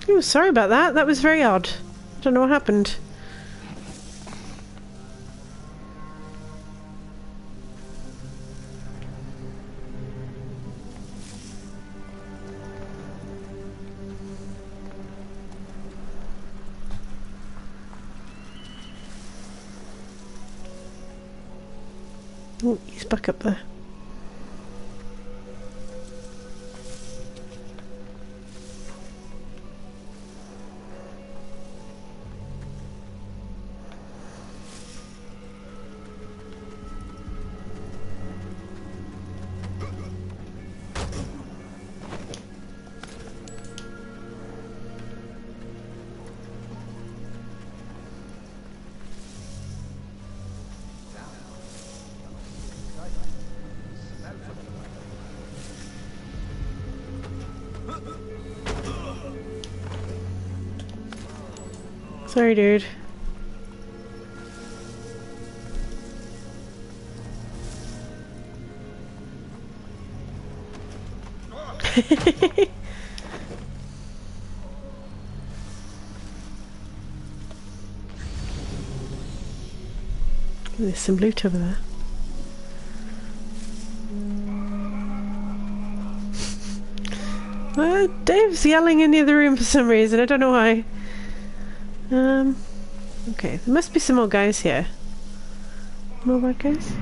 Oh, sorry about that. That was very odd. Don't know what happened. Oh, he's back up there. Sorry, dude. There's some loot over there. Dave's yelling in the other room for some reason. I don't know why. Okay, there must be some more guys here. More bad guys?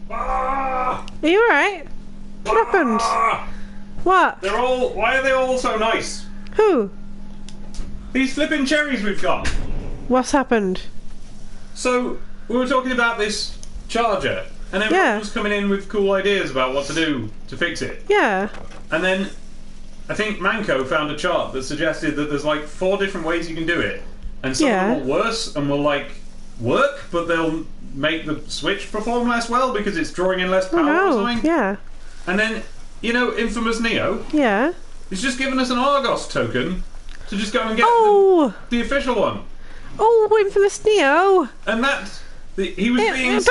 Are you alright? What happened? What? Why are they all so nice? Who? These flipping cherries we've got. What's happened? So, we were talking about this charger, and everyone was coming in with cool ideas about what to do to fix it. Yeah. And then, I think Manco found a chart that suggested that there's like 4 different ways you can do it. And some of them will worse and will like work, but they'll make the switch perform less well because it's drawing in less power or something. Yeah. And then, you know, infamous Neo? Yeah. He's just given us an Argos token to just go and get the official one. Oh, infamous Neo! And that... He was being...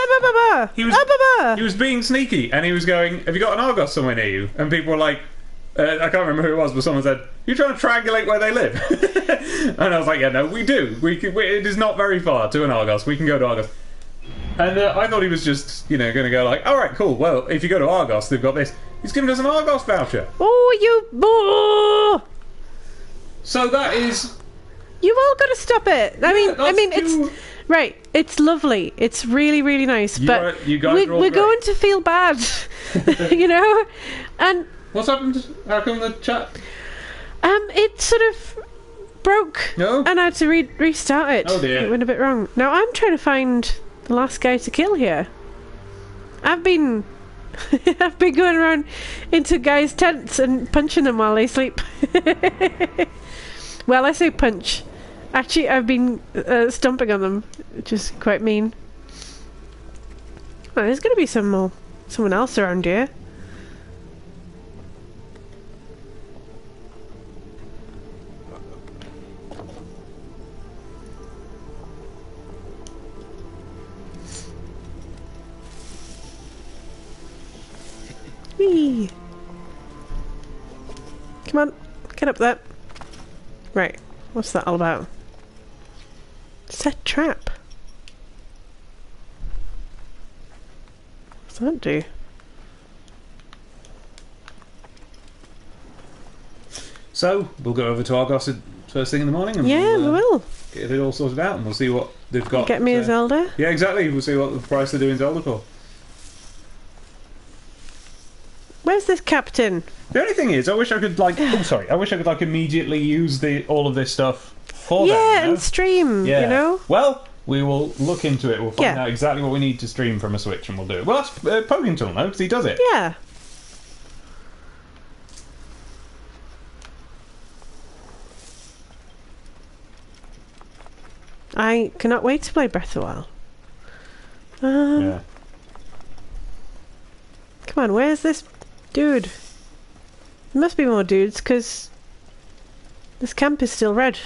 He was being sneaky, and he was going, have you got an Argos somewhere near you? And people were like... I can't remember who it was, but someone said, you're trying to triangulate where they live. And I was like, yeah, no, we do. It is not very far to an Argos. We can go to Argos. And I thought he was just, you know, going to go like, alright, cool, well, if you go to Argos, they've got this. He's given us an Argos voucher. Oh, you boo! So that is... You've all got to stop it. I mean, it's... Right, it's lovely. It's really, really nice. But you guys we're going to feel bad. You know? And... What's happened? How come the chat? It sort of broke. No? And I had to restart it. Oh dear. It went a bit wrong. Now I'm trying to find the last guy to kill here. I've been going around into guys' tents and punching them while they sleep. Well, I say punch. Actually, I've been stomping on them, which is quite mean. Well, there's going to be someone else around here. Whee! Come on, get up there. Right, what's that all about? Set trap. What's that do? So, we'll go over to Argos first thing in the morning and we will. Get it all sorted out and we'll see what they've got. Get me a Zelda? Yeah, exactly. We'll see what the price they're doing Zelda for. Where's this captain? The only thing is, I wish I could immediately use all of this stuff for them. Yeah, and stream, you know? Well, we will look into it. We'll find out exactly what we need to stream from a Switch and we'll do it. Well, that's Poking Tool, no? Because he does it. Yeah. I cannot wait to play Breath of the Wild. Yeah. Come on, where's this dude? There must be more dudes, because this camp is still red.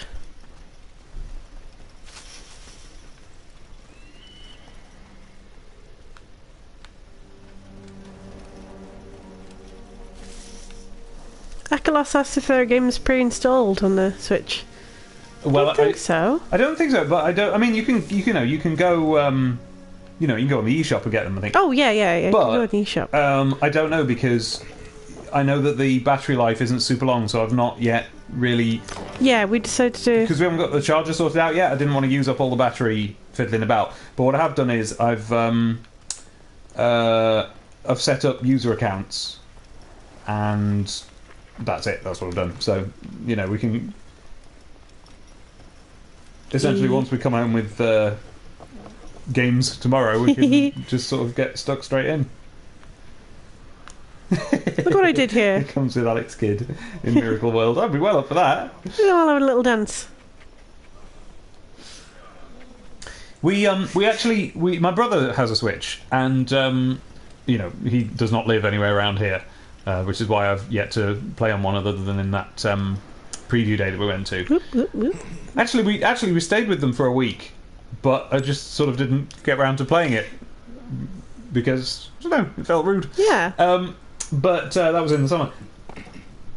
Akalos asked if there are games pre-installed on the Switch. Well, I think so. I don't think so, but I don't. I mean, you can go. You can go on the eShop and get them. I think. Oh yeah. But you can go on the eShop. I don't know because I know that the battery life isn't super long, so I've not yet really. Yeah, we decided to because we haven't got the charger sorted out yet. I didn't want to use up all the battery fiddling about. But what I have done is I've set up user accounts, and that's it. That's what I've done. So we can. Essentially, once we come home with games tomorrow, we can just sort of get stuck straight in. Look what I did here. It comes with Alex Kidd in Miracle World. I'd be well up for that. I'll have a little dance. My brother has a Switch, and he does not live anywhere around here, which is why I've yet to play on one other than in that preview day that we went to. Whoop, whoop, whoop. Actually, we stayed with them for a week, but I just sort of didn't get around to playing it because I don't know, it felt rude. Yeah. But that was in the summer.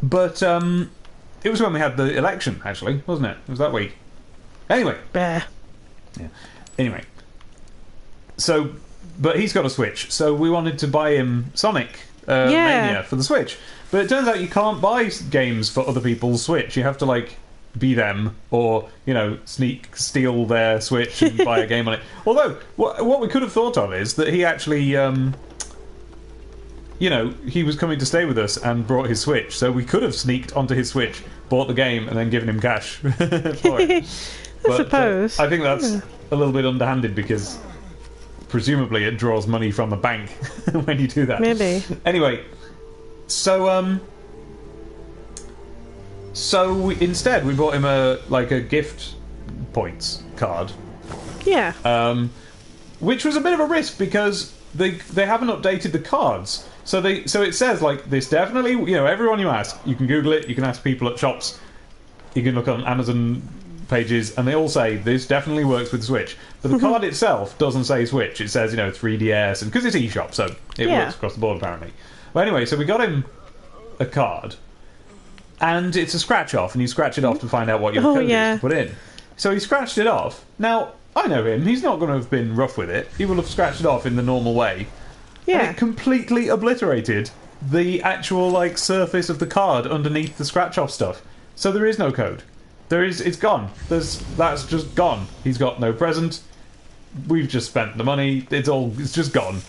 But it was when we had the election, actually, wasn't it? It was that week. Anyway. Bear. Yeah. Anyway. So, but he's got a Switch, so we wanted to buy him Sonic Mania for the Switch. But it turns out you can't buy games for other people's Switch. You have to, be them or, steal their Switch and buy a game on it. Although, what we could have thought of is that he actually, he was coming to stay with us and brought his Switch. So we could have sneaked onto his Switch, bought the game, and then given him cash for it. I suppose. I think that's a little bit underhanded because presumably it draws money from the bank when you do that. Maybe. Anyway, so instead we bought him a gift points card. Yeah. Which was a bit of a risk because they haven't updated the cards. So it says this definitely, everyone you ask, you can Google it, you can ask people at shops, you can look on Amazon pages, and they all say this definitely works with Switch. But the card itself doesn't say Switch. It says 3DS, and because it's eShop, so it works across the board apparently. Well, anyway, so we got him a card, and it's a scratch off, and you scratch it off to find out what your code is to put in. So he scratched it off. Now I know him; he's not going to have been rough with it. He will have scratched it off in the normal way. Yeah, and it completely obliterated the actual surface of the card underneath the scratch off stuff. So there is no code. It's gone. That's just gone. He's got no present. We've just spent the money. It's just gone.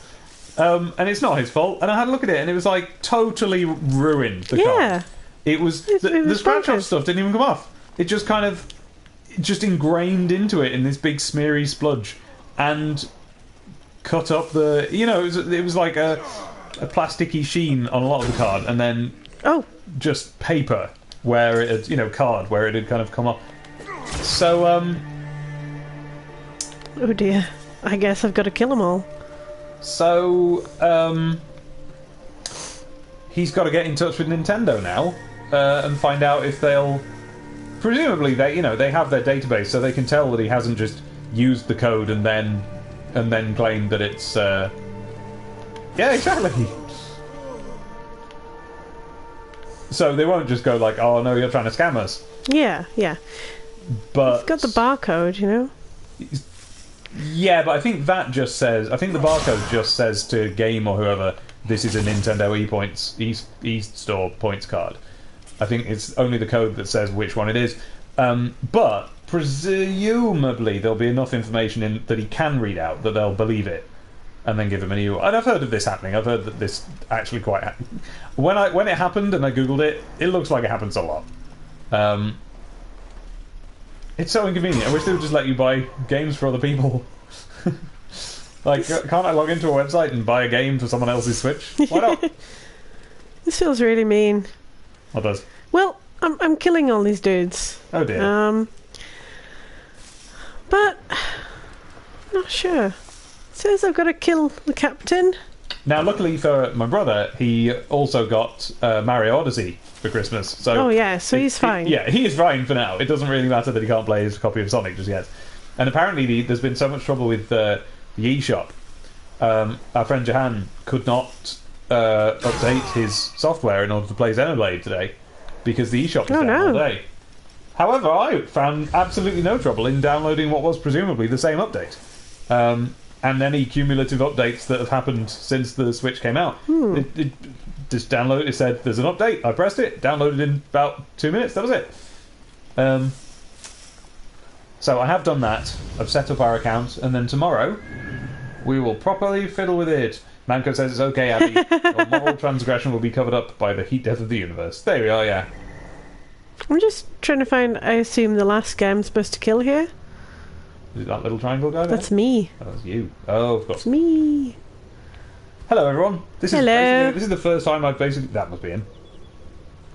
And it's not his fault. And I had a look at it, and it was totally ruined. The card. It was the scratch off stuff didn't even come off. It just kind of ingrained into it in this big smeary spludge, and cut up the. It was like a plasticky sheen on a lot of the card, and then just paper. Where it had, card, where it had kind of come up. So, oh dear. I guess I've got to kill them all. So, he's got to get in touch with Nintendo now, and find out if they'll... Presumably, they have their database, so they can tell that he hasn't just used the code and then claimed that it's... Yeah, exactly. So they won't just go oh no, you're trying to scam us. Yeah. But it's got the barcode, Yeah, but I think that just says. I think the barcode just says to Game or whoever, this is a Nintendo e-store points card. I think it's only the code that says which one it is. But presumably there'll be enough information in that he can read out that they'll believe it. And then give him a new... And I've heard of this happening. I've heard that this actually quite... When it happened and I googled it, it looks like it happens a lot. It's so inconvenient. I wish they would just let you buy games for other people. Can't I log into a website and buy a game for someone else's Switch? Why not? This feels really mean. What does? Well, I'm killing all these dudes. Oh dear. But... not sure. Says I've got to kill the captain. Now, luckily for my brother, he also got Mario Odyssey for Christmas. So so he's fine. He is fine for now. It doesn't really matter that he can't play his copy of Sonic just yet. And apparently there's been so much trouble with the eShop. Our friend Jahan could not update his software in order to play Xenoblade today. because the eShop was down all day. However, I found absolutely no trouble in downloading what was presumably the same update. And any cumulative updates that have happened since the Switch came out. It just downloaded, it said, there's an update, I pressed it, downloaded in about 2 minutes, that was it. So I have done that, I've set up our account, and then tomorrow we will properly fiddle with it. Manco says it's okay, Abby. Your moral transgression will be covered up by the heat death of the universe. There we are, yeah. I'm just trying to find, I assume, the last guy I'm supposed to kill here. Is it that little triangle guy there? That's me. Oh, that's you. Oh, of course. It's me. Hello, everyone. Hello. This is the first time I've basically... That must be him.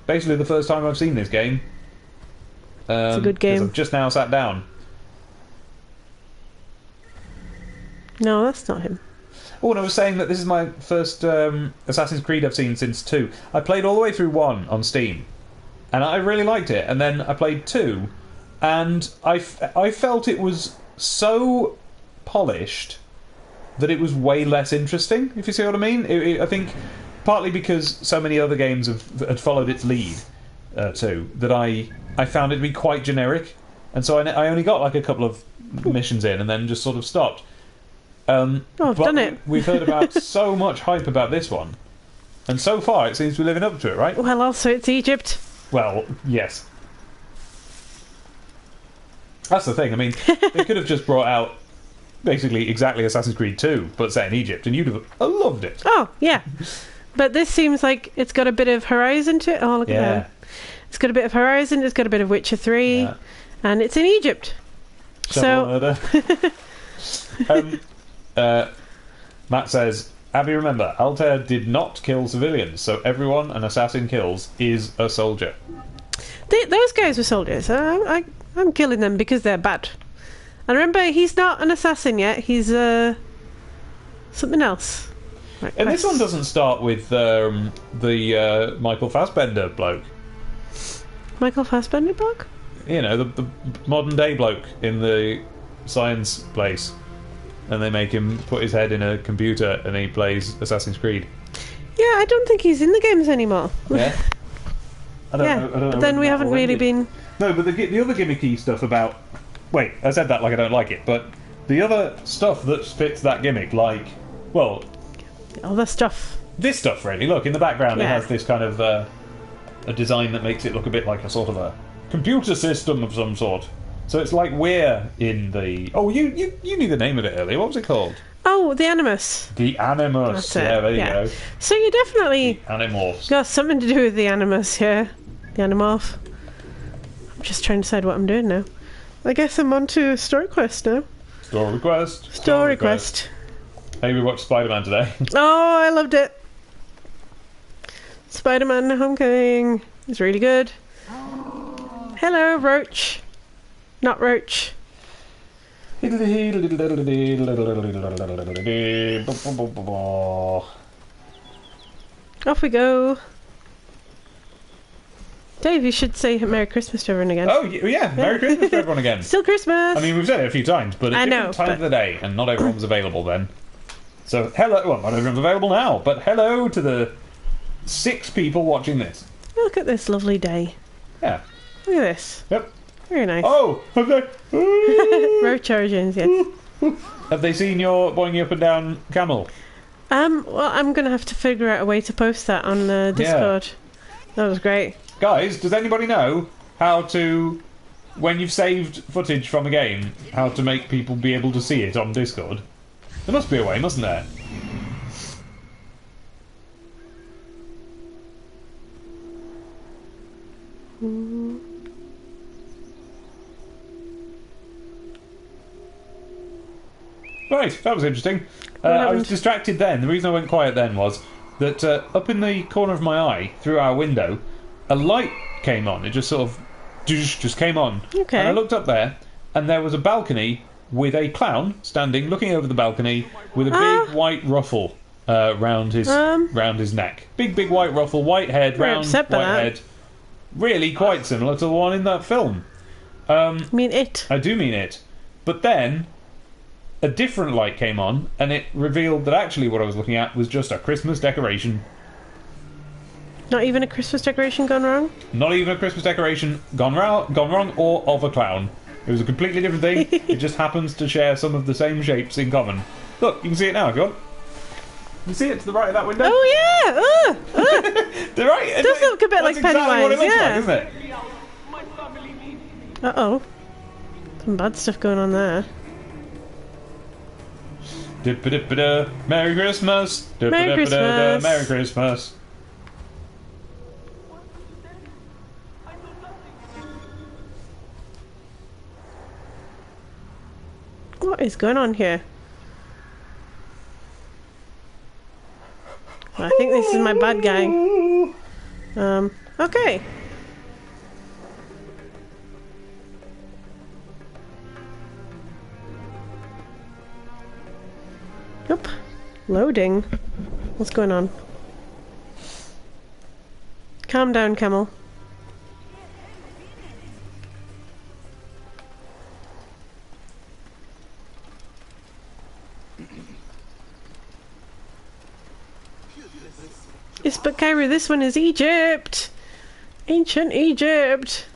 Basically the first time I've seen this game. It's a good game. I've just now sat down. No, that's not him. Oh, and I was saying that this is my first Assassin's Creed I've seen since 2. I played all the way through 1 on Steam, and I really liked it. And then I played 2, and I felt it was so polished that it was way less interesting, if you see what I mean. I think partly because so many other games had followed its lead, too, that I found it to be quite generic. And so I only got like a couple of missions in and then just sort of stopped. I've done it. We've heard about so much hype about this one, and so far it seems to be living up to it, right? Well, also it's Egypt. Well, yes. That's the thing. I mean, they could have just brought out basically exactly Assassin's Creed 2, but set in Egypt, and you'd have loved it. Oh, yeah. But this seems like it's got a bit of Horizon to it. Oh, look at that. It's got a bit of Horizon, it's got a bit of Witcher 3, and it's in Egypt. Shovel murder. Matt says, Abby, remember, Altair did not kill civilians, so everyone an assassin kills is a soldier. Those guys were soldiers. I'm killing them because they're bad. And remember, he's not an assassin yet. He's something else. Right, and this one doesn't start with the Michael Fassbender bloke. Michael Fassbender bloke? You know, the modern day bloke in the science place. And they make him put his head in a computer and he plays Assassin's Creed. Yeah, I don't think he's in the games anymore. Yeah? I don't know. But then we haven't really been... No, but the other gimmicky stuff about... Wait, I said that like I don't like it, but the other stuff that fits that gimmick, like... Well... Other stuff. This stuff, really. Look, in the background it has this kind of... a design that makes it look a bit like a sort of a computer system of some sort. So it's like we're in the... Oh, you knew the name of it earlier. What was it called? Oh, the Animus. The Animus. Yeah, there you go. So you definitely... The Animorphs. Got something to do with the Animus here. The Animorph. I'm just trying to decide what I'm doing now. I guess I'm on to Story Quest now. Story Quest. Story Quest. Hey, we watched Spider-Man today. Oh, I loved it. Spider-Man Homecoming. It's really good. Hello, Roach. Not Roach. Off we go. Dave, you should say Merry Christmas to everyone again. Oh, yeah. Merry Christmas to everyone again. Still Christmas. I mean, we've said it a few times, but at different times of the day, and not everyone's available then. So, hello. Well, not everyone's available now, but hello to the 6 people watching this. Look at this lovely day. Yeah. Look at this. Yep. Very nice. Oh, have they... Roach Origins, yes. Have they seen your boinging up and down camel? Well, I'm going to have to figure out a way to post that on Discord. Yeah. That was great. Guys, does anybody know how to, when you've saved footage from a game, how to make people be able to see it on Discord? There must be a way, mustn't there? Right, that was interesting. I was distracted then. The reason I went quiet then was that up in the corner of my eye, through our window, a light came on. It just sort of just came on. Okay. And I looked up there, and there was a balcony with a clown standing, looking over the balcony, with a big white ruffle round his neck. Big white ruffle, white head, round white head. Really quite similar to the one in that film. You mean It? I do mean It. But then a different light came on, and it revealed that actually what I was looking at was just a Christmas decoration. Not even a Christmas decoration gone wrong? Not even a Christmas decoration gone wrong, or of a clown. It was a completely different thing. It just happens to share some of the same shapes in common. Look, you can see it now if you want. You see it to the right of that window? Oh yeah! The right. It does look a bit like exactly Pennywise, what it looks yeah. like, isn't it? Uh-oh. Some bad stuff going on there. Dip-a-dip-a-da. Merry Christmas! Merry Christmas! Merry Christmas! What is going on here? I think this is my bad guy. Okay. Yep. Loading. What's going on? Calm down, Camel. Yes, but Kyra, this one is Egypt! Ancient Egypt!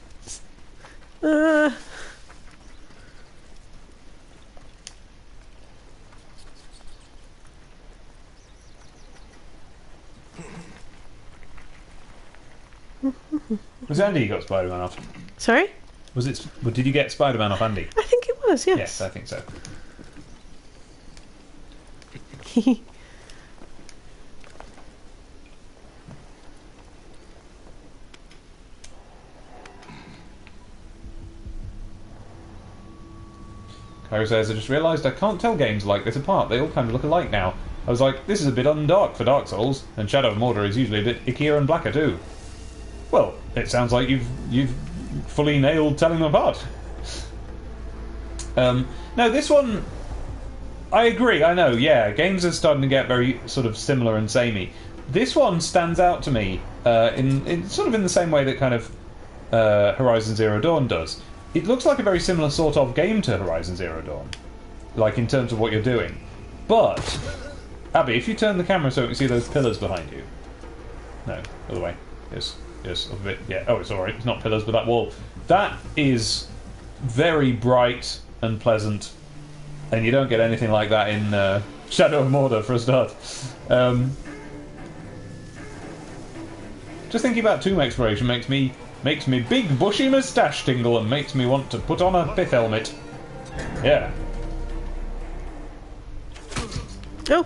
Was Andy you got Spider-Man off? Sorry? Was it? Did you get Spider-Man off Andy? I think it was, yes. Yes, I think so. Kyra says, I just realised I can't tell games like this apart. They all kind of look alike now. I was like, this is a bit undark for Dark Souls, and Shadow of Mordor is usually a bit ickier and blacker too. Well, it sounds like you've fully nailed telling them apart. No, this one, I agree. I know. Yeah, games are starting to get very sort of similar and samey. This one stands out to me in sort of in the same way that kind of Horizon Zero Dawn does. It looks like a very similar sort of game to Horizon Zero Dawn, like in terms of what you're doing. But Abby, if you turn the camera so you can see those pillars behind you. No, other way. Yes, a bit. Yeah. Oh, it's all right. It's not pillars, but that wall. That is very bright and pleasant, and you don't get anything like that in Shadow of Mordor for a start. Just thinking about tomb exploration makes me big bushy moustache tingle and makes me want to put on a pith helmet. Yeah. Oh.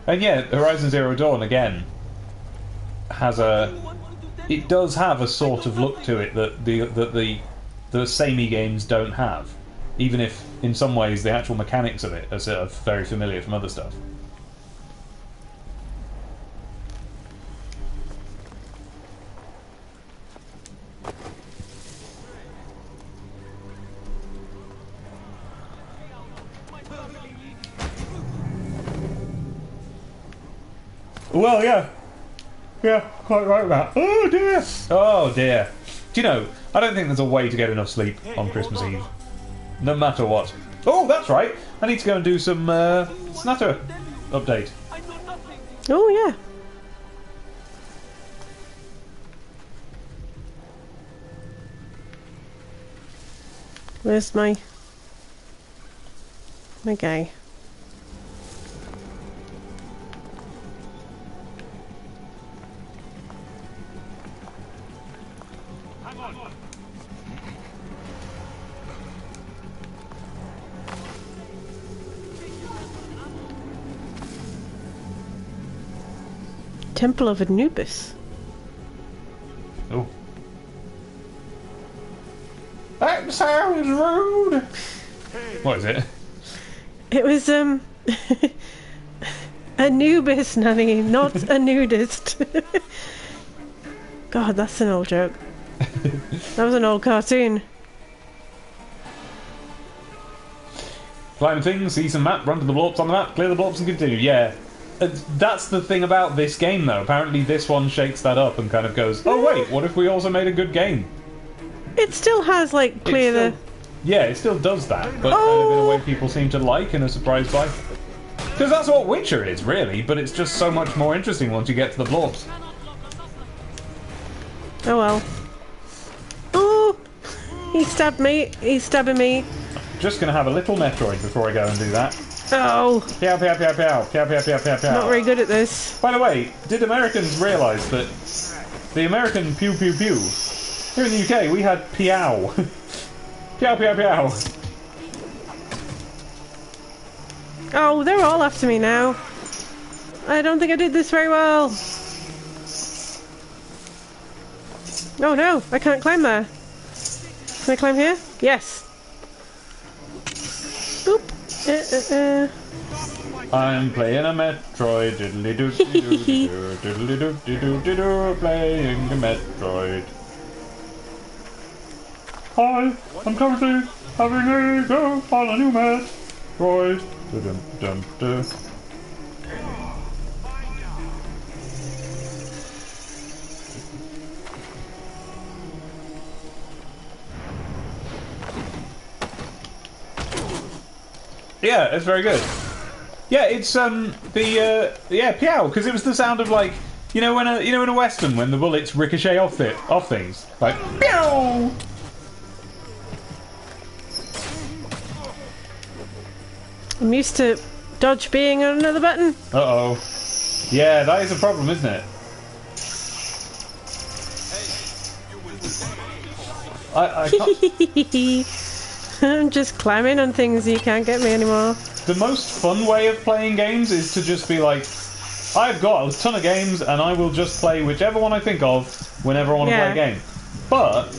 And yeah, Horizon Zero Dawn again has it does have a sort of look to it that the samey games don't have, even if in some ways the actual mechanics of it are sort of very familiar from other stuff. Well, yeah, quite right that. Oh dear, oh dear. Do you know? I don't think there's a way to get enough sleep on Christmas Eve, no matter what. Oh, that's right. I need to go and do some Snatter update. Oh yeah. Where's my guy? Temple of Anubis. Oh. That sounds rude. What is it? It was Anubis, Nanny, not a nudist. God, that's an old joke. That was an old cartoon. Climb things, see some map, run to the blobs on the map, clear the blobs and continue. Yeah. That's the thing about this game, though. Apparently this one shakes that up and kind of goes, oh wait, what if we also made a good game? It still has, like, clear the... Yeah, it still does that, but kind of in a way people seem to like and are surprised by. Because that's what Witcher is, really, but it's just so much more interesting once you get to the blobs. Oh well. Oh! He stabbed me. He's stabbing me. Just gonna have a little Metroid before I go and do that. Oh! Pow, pow, pow, pow, pow, pow, pow, pow, pow. Not very good at this. By the way, did Americans realise that the American pew pew pew, here in the UK we had peow. Pew pew pew. Oh, they're all after me now. I don't think I did this very well. Oh no, I can't climb there. Can I climb here? Yes. Boop. I'm playing a Metroid, diddly doo doo doo diddly doo doo doo doo, playing a Metroid. Hi, I'm currently having a go on a new Metroid. Dum dum dum. Yeah, it's very good. Yeah, it's yeah, peow, because it was the sound of like in a western when the bullets ricochet off things like pew. I'm used to dodge being on another button. Uh-oh. Yeah, that is a problem, isn't it? I can't... I'm just climbing on things, you can't get me anymore. The most fun way of playing games is to just be like, I've got a ton of games and I will just play whichever one I think of whenever I want to play a game. But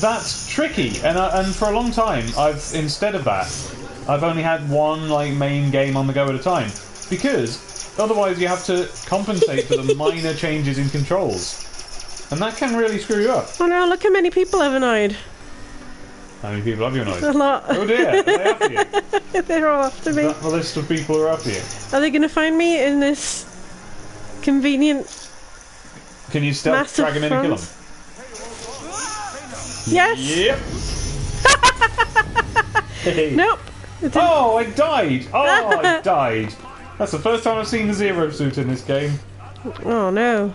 that's tricky, and for a long time, instead of that, I've only had one like main game on the go at a time, because otherwise you have to compensate for the minor changes in controls, and that can really screw you up. Oh no! Look how many people I've annoyed. How many people have you annoyed? A lot. Oh dear, are they after you? They're all after me. Is that the list of people who are after you? Are they going to find me in this convenient? Can you stealth drag them in and kill them? Yes! Yep! Nope! Oh, I died! Oh, I died! That's the first time I've seen the Zero Suit in this game. Oh no.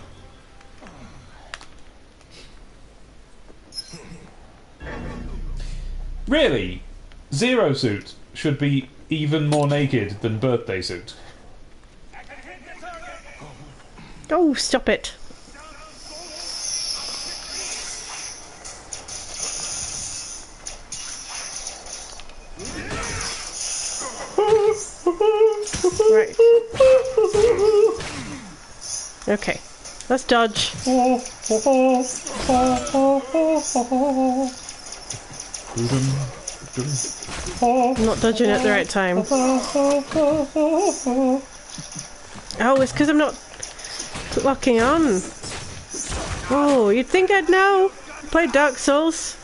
Really? Zero Suit should be even more naked than Birthday Suit. Oh, stop it. Right. Okay. Let's dodge. I'm not dodging at the right time. Oh, it's because I'm not locking on. Oh, you'd think I'd know. I played Dark Souls.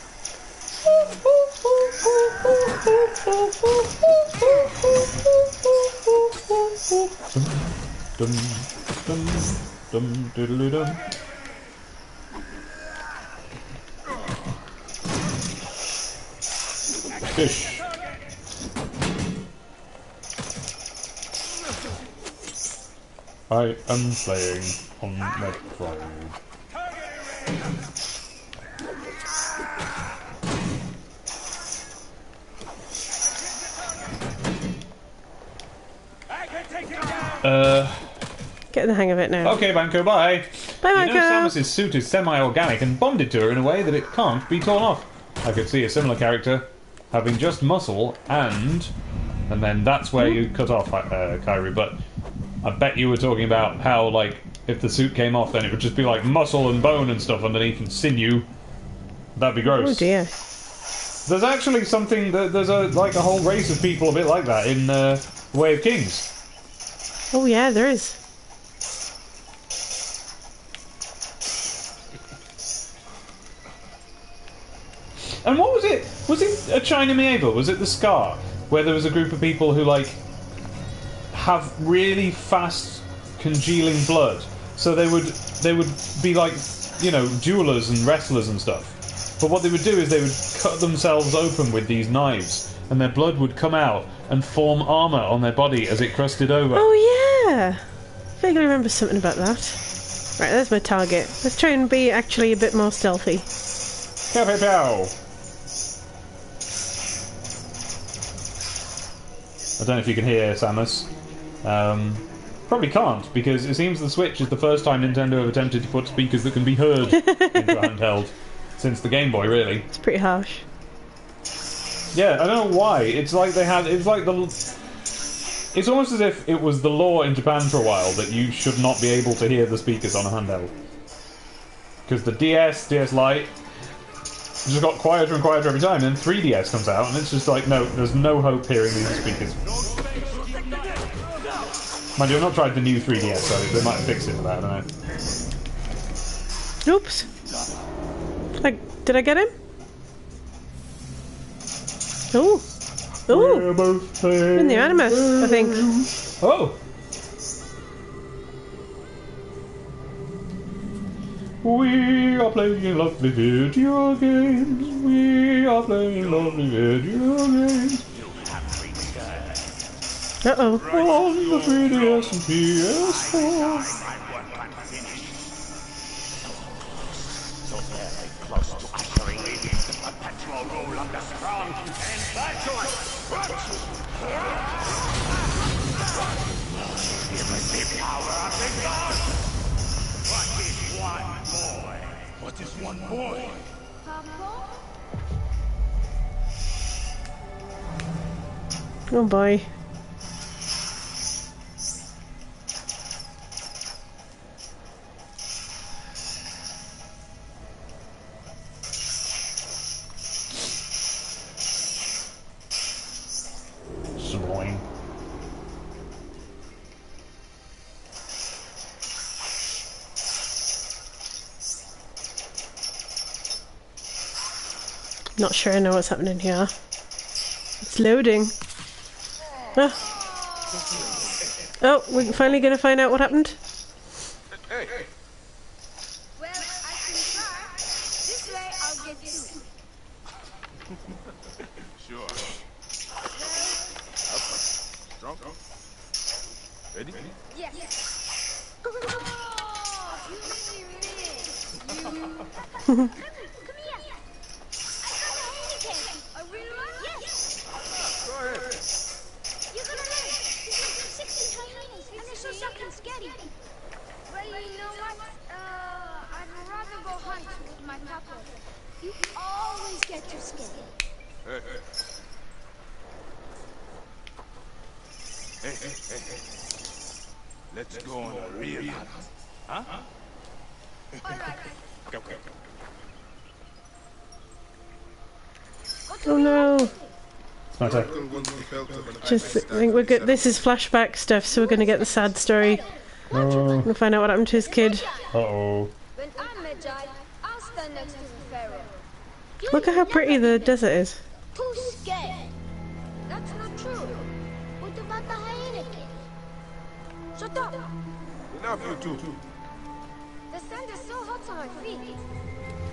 Fish. I am playing on Metroid. Get the hang of it now. Okay, Banco, bye. Bye, Banco. You know Samus's suit is semi-organic and bonded to her in a way that it can't be torn off. I could see a similar character having just muscle and then that's where you cut off, Kyrie, but I bet you were talking about how, like, if the suit came off, then it would just be like muscle and bone and stuff underneath and sinew. That'd be gross. Oh dear. There's actually something, there's a whole race of people a bit like that in Way of Kings. Oh yeah, there is. And what was it? Was it a China Medieval? Was it the Scar? Where there was a group of people who, like, have really fast congealing blood. So they would be like, you know, duelers and wrestlers and stuff. But what they would do is they would cut themselves open with these knives, and their blood would come out and form armour on their body as it crusted over. Oh yeah! I vaguely remember something about that. Right, there's my target. Let's try and be actually a bit more stealthy. Pow pow pow! I don't know if you can hear Samus. Probably can't, because it seems the Switch is the first time Nintendo have attempted to put speakers that can be heard into a handheld. Since the Game Boy, really. It's pretty harsh. Yeah, I don't know why. It's like they had... It's like the... It's almost as if it was the law in Japan for a while that you should not be able to hear the speakers on a handheld. Because the DS Lite just got quieter and quieter every time, and then 3DS comes out, and it's just like, no, there's no hope hearing these speakers. Mind you, I've not tried the new 3DS, so they might have fixed it for that, I don't know. Oops. Did I get him? Oh. Oh! In the Animus, I think. Oh! We are playing lovely video games. We are playing lovely video games. Uh-oh. On the 3DS and PS4. What is one boy? Oh boy. Annoying. Not sure I know what's happening here. It's loading. Ah. Oh, we're finally going to find out what happened? Hey. Well, I can try. This way I'll get you. Sure. Strong. Ready? Yes. Oh, you really missed. Come here. A real one? Yes. Go ahead. You're gonna learn. This is 16 hyenas, and they're so fucking scary. Well, you know what? I'd rather go hunt with my papa. You always get too scared. Hey. Let's go on a real hunt. Huh? All right. Go. Oh no. My turn. Just, I think we're good. This is flashback stuff, so we're going to get the sad story. Oh. We'll find out what happened to his kid. Uh-oh. When I'm Magi, I'll stand next to the pharaoh. Look at how pretty the desert is. Too scared. That's not true. What about the hyena kid? Shut up. Enough, you two. The sand is so hot on my feet.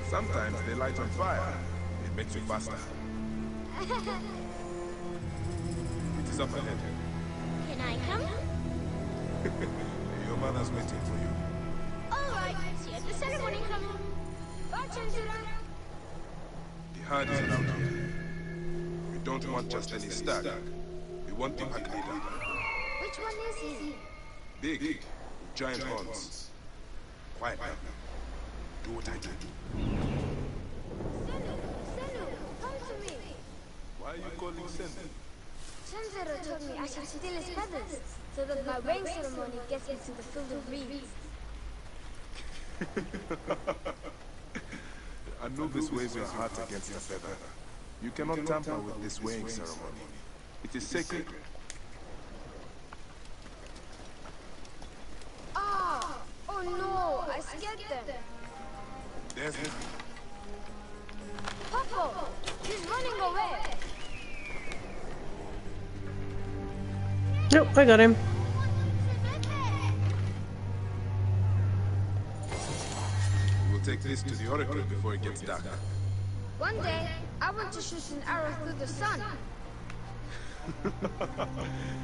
Sometimes they light on fire. It makes you faster. It is up ahead. Can I come? Your mother's waiting for you. All right. See you at the ceremony. Come. The herd is around here. We don't want just any stag. We want the pack leader. Which one is he? Big, with giant horns. Quiet now. Do what I do. Senu, come to me. Why are you calling Senu? Senzero told me I should steal his feathers, so that my weighing ceremony gets me to the field of reeds. Anubis weighs your heart against the feather. You cannot tamper with this weighing ceremony. It is sacred. Ah! Oh no! I scared them. There's him. Popo! He's running away! Nope, I got him. We will take this to the oracle before it gets dark. One day, I want to shoot an arrow through the sun.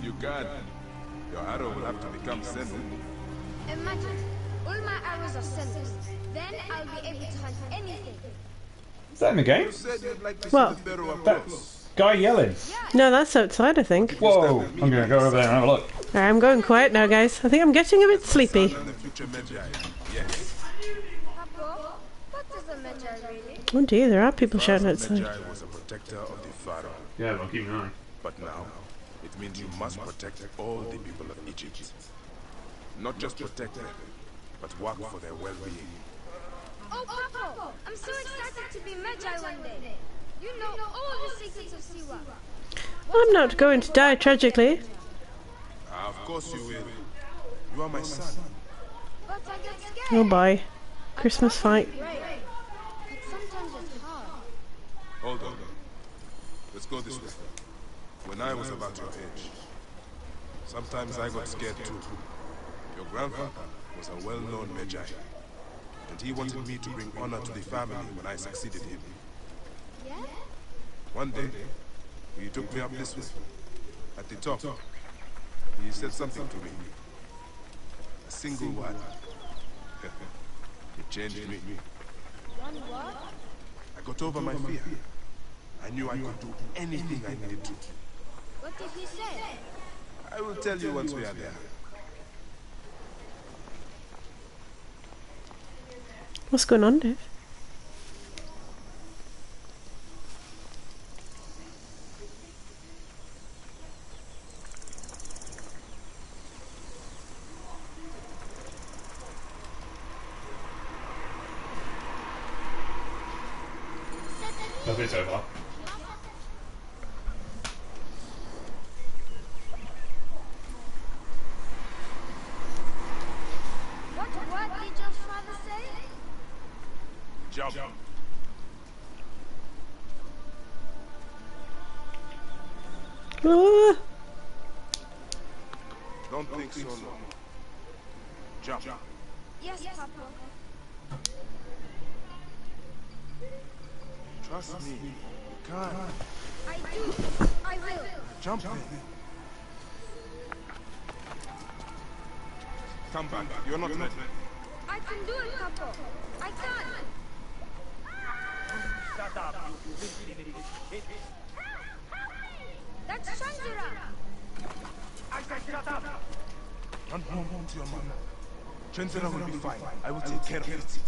You can. Your arrow will have to become Sassin. Imagine, all my arrows are scissors. Then I'll be able to hunt anything. Is that in the game? You said you'd like to see Well, the Pharaoh up That close. guy yelling. No, that's outside, I think. Whoa! I'm gonna go over there and have a look. Alright, I'm going quiet now, guys. I think I'm getting a bit sleepy. And the future Magi. Yes. Papa, what is a Magi really? Oh dear, there are people shouting First, outside. Magi was a protector of the Pharaoh. Yeah, well, keep an eye. But now, it means you must protect all the people of Egypt. Not just protect them, but work for their well-being. Oh, Papa, I'm so excited to be Magi one day. You know all the secrets of Siwa. I'm not going to die tragically. Of course you will. You are my son. But I get scared. Oh boy. Christmas fight. Right. But sometimes it's hard. Hold on. Let's go this way. When I was about your age, sometimes I got scared too. Your grandfather was a well-known Magi, and he wanted me to bring honor to the family when I succeeded him. Yeah? One day, he took me up this way. At the top, he said something to me. A single word. It changed me. One word? I got over my fear. I knew I could do anything I needed to. What did he say? I will tell you once we are there. What's going on, Dave? Nothing so far. What word did your father say? Jump. Ah, Don't think so long. Jump. Yes, Papa. Trust me. You can. I do. I will. Jump then. Come back. You're not ready. I can do it, Papa. I can. That's Shanjira. Run home to your mother. Chenzera will be fine. I will take care of it.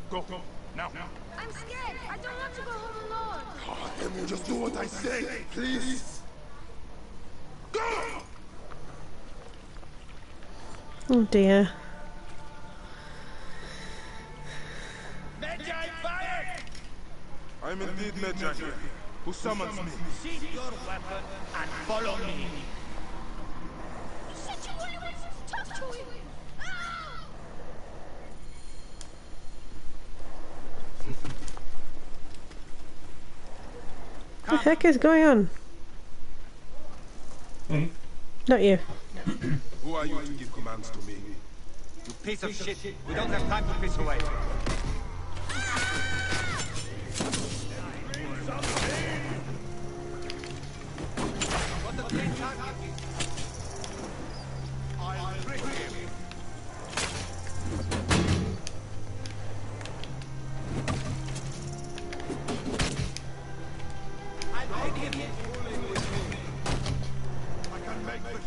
Go. Now. I'm scared. I don't want to go home alone. Oh, then you just do what I say, please. Go! oh dear. I'm indeed Magi here. Who summons me? Seize your weapon and follow me. You said you only wanted to talk to him. Ah! What the heck is going on? Not you. Who are you to give commands to me? You piece of shit. We don't have time to piss away. What the main target? I'll break him. I'll break him. I can make this.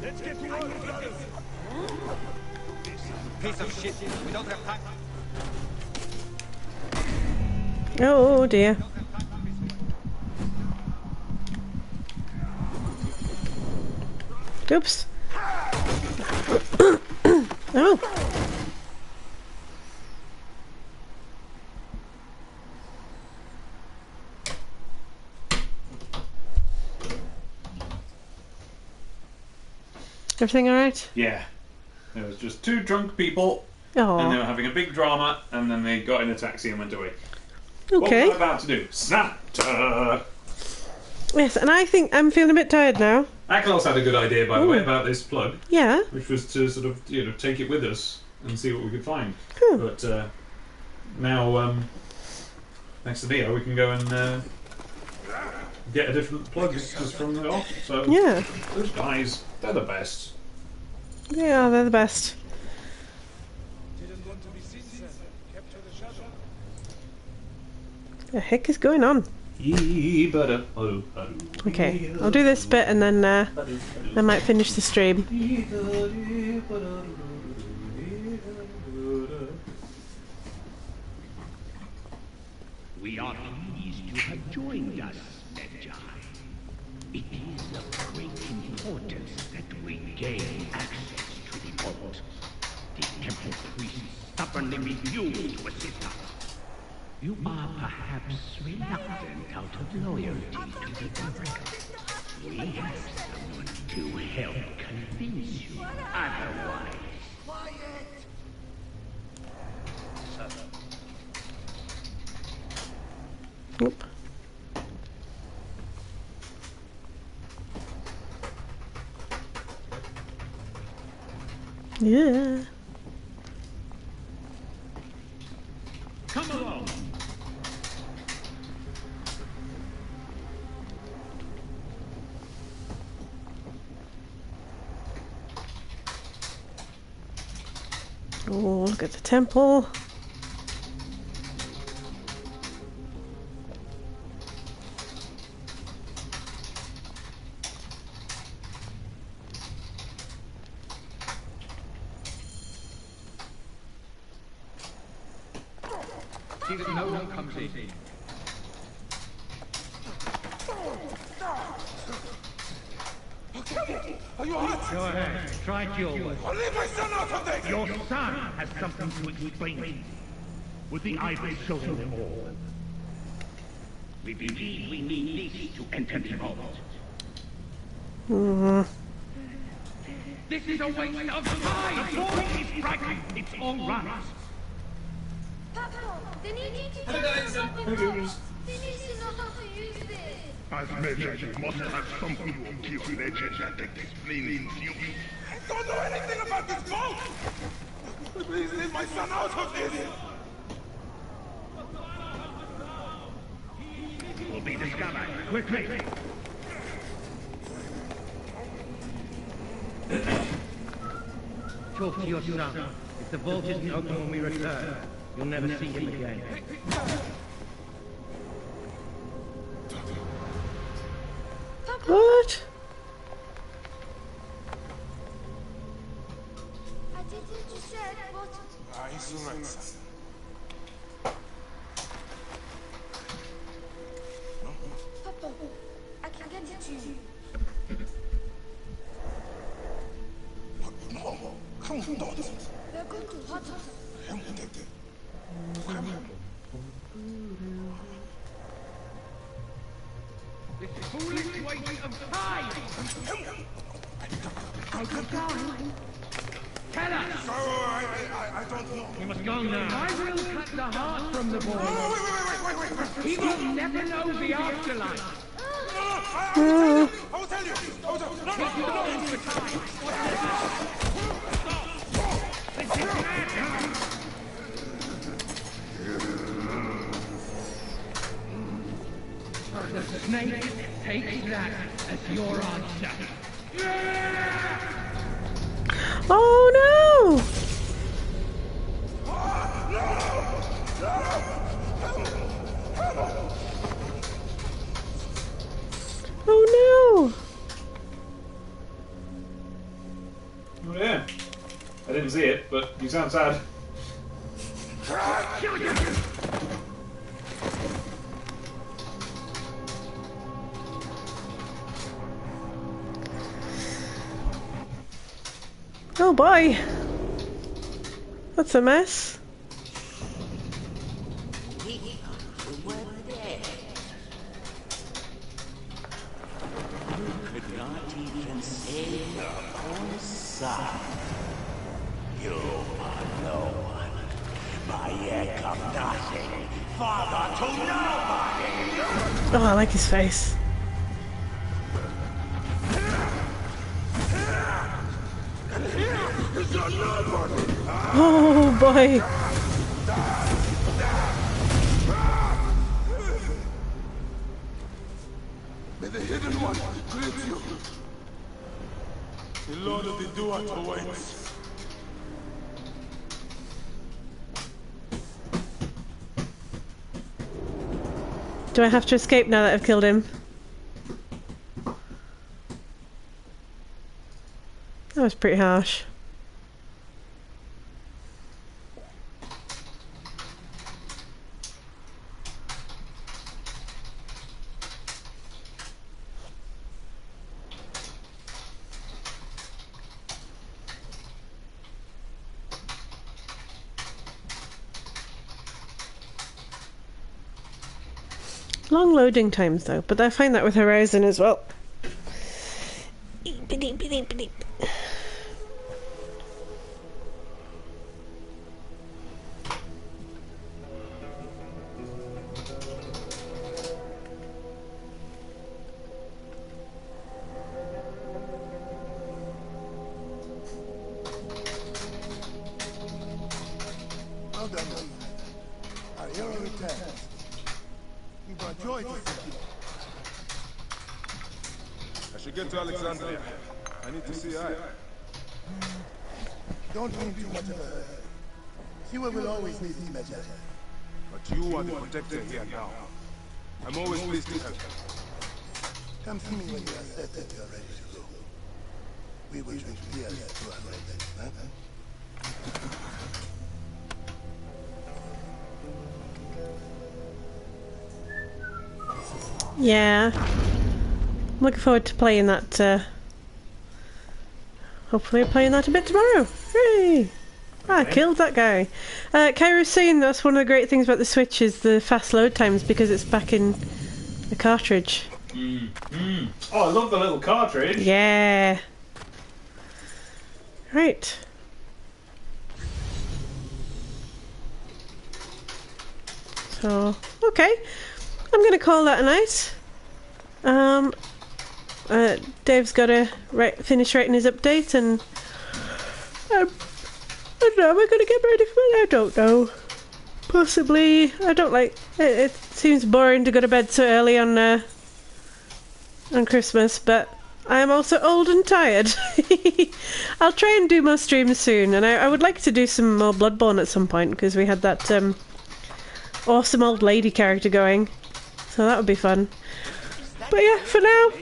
Let's get to work. Piece of shit. We don't have time. Oh dear. Oops. Oh. Everything alright? Yeah. There was just two drunk people, Oh. and they were having a big drama, and then they got in a taxi and went away. What Okay. was I about to do? Santa! Yes, and I think I'm feeling a bit tired now. Aklos had a good idea, by the way, about this plug. Yeah. Which was to sort of, take it with us and see what we could find. But now, thanks to Neo, we can go and get a different plug just from the off. So yeah, those guys, they're the best. Yeah, they're the best. The heck is going on? Okay, I'll do this bit and then I might finish the stream. We are pleased you have joined us, Medjai. It is of great importance that we gain access to the vault. The temple priests stubbornly refuse to assist us. You are perhaps reluctant out of loyalty to the Order. We have someone to help convince you otherwise. Oop. Yeah. Come along. Oh, look at the temple. See that no one comes in. Are you hurt? Go ahead, try it your way. I'll leave my son out of this! Your son has something to explain to you. With the ivory showing them all. We believe we need this to enter the vault. This is a waste of time! The boy is frightened! It's all right! Papa, they need you to do something. They need to know how to use this. As Medjai, you must have something to give legend that explains you. I don't know anything about this vault! Please leave my son out of this! Will be discovered quickly! Talk to your son. If the vault isn't open when we return, you'll never see him again. What? I did what you said, but He's alright, son. Papa, I can get it to you. No, come on, don't. They're going to hurt us. This foolish waste of time! Tell us! I don't know. We must go now. I will cut the heart from the boy. Wait. He will never know the afterlife. I will tell you. The snake takes that as your answer. Oh no! Oh no! Oh yeah. I didn't see it, but you sound sad. Oh boy! That's a mess. Could not even save your own son. You are no one. Bayek of nothing. Father to nobody. Oh, I like his face. Oh boy. May the hidden one greet you. The Lord of the Duat awaits. Do I have to escape now that I've killed him? That was pretty harsh. Long loading times though, but I find that with Horizon as well. Well done, our hero returns. We brought joy to see you. I should get to Alexandria. I need to see Aya. Don't be in too much of a hurry. Siwa will always need his measure. But you are the protector here now. I'm always pleased to help. Come to me when you are certain you are ready to go. We will drink beer to our friends, huh? Yeah. I'm looking forward to playing that, hopefully playing that a bit tomorrow. Hooray! I killed that guy. Kyra's saying that's one of the great things about the Switch is the fast load times because it's back in the cartridge. Oh, I love the little cartridge. Yeah. Right. So, okay. I'm going to call that a night. Dave's got to finish writing his update and I don't know, am I going to get ready for it? I don't know. Possibly. I don't like it. It seems boring to go to bed so early on Christmas, but I am also old and tired. I'll try and do more streams soon, and I would like to do some more Bloodborne at some point because we had that awesome old lady character going, so that would be fun. But yeah, for now,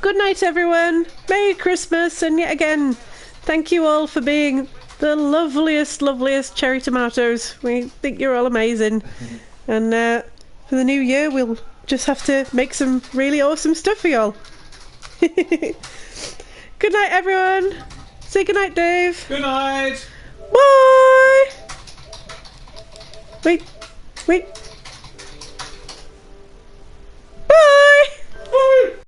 good night everyone, Merry Christmas, and yet again, thank you all for being the loveliest cherry tomatoes. We think you're all amazing, and for the new year we'll just have to make some really awesome stuff for y'all. Good night everyone, say good night Dave. Good night. Bye. Wait.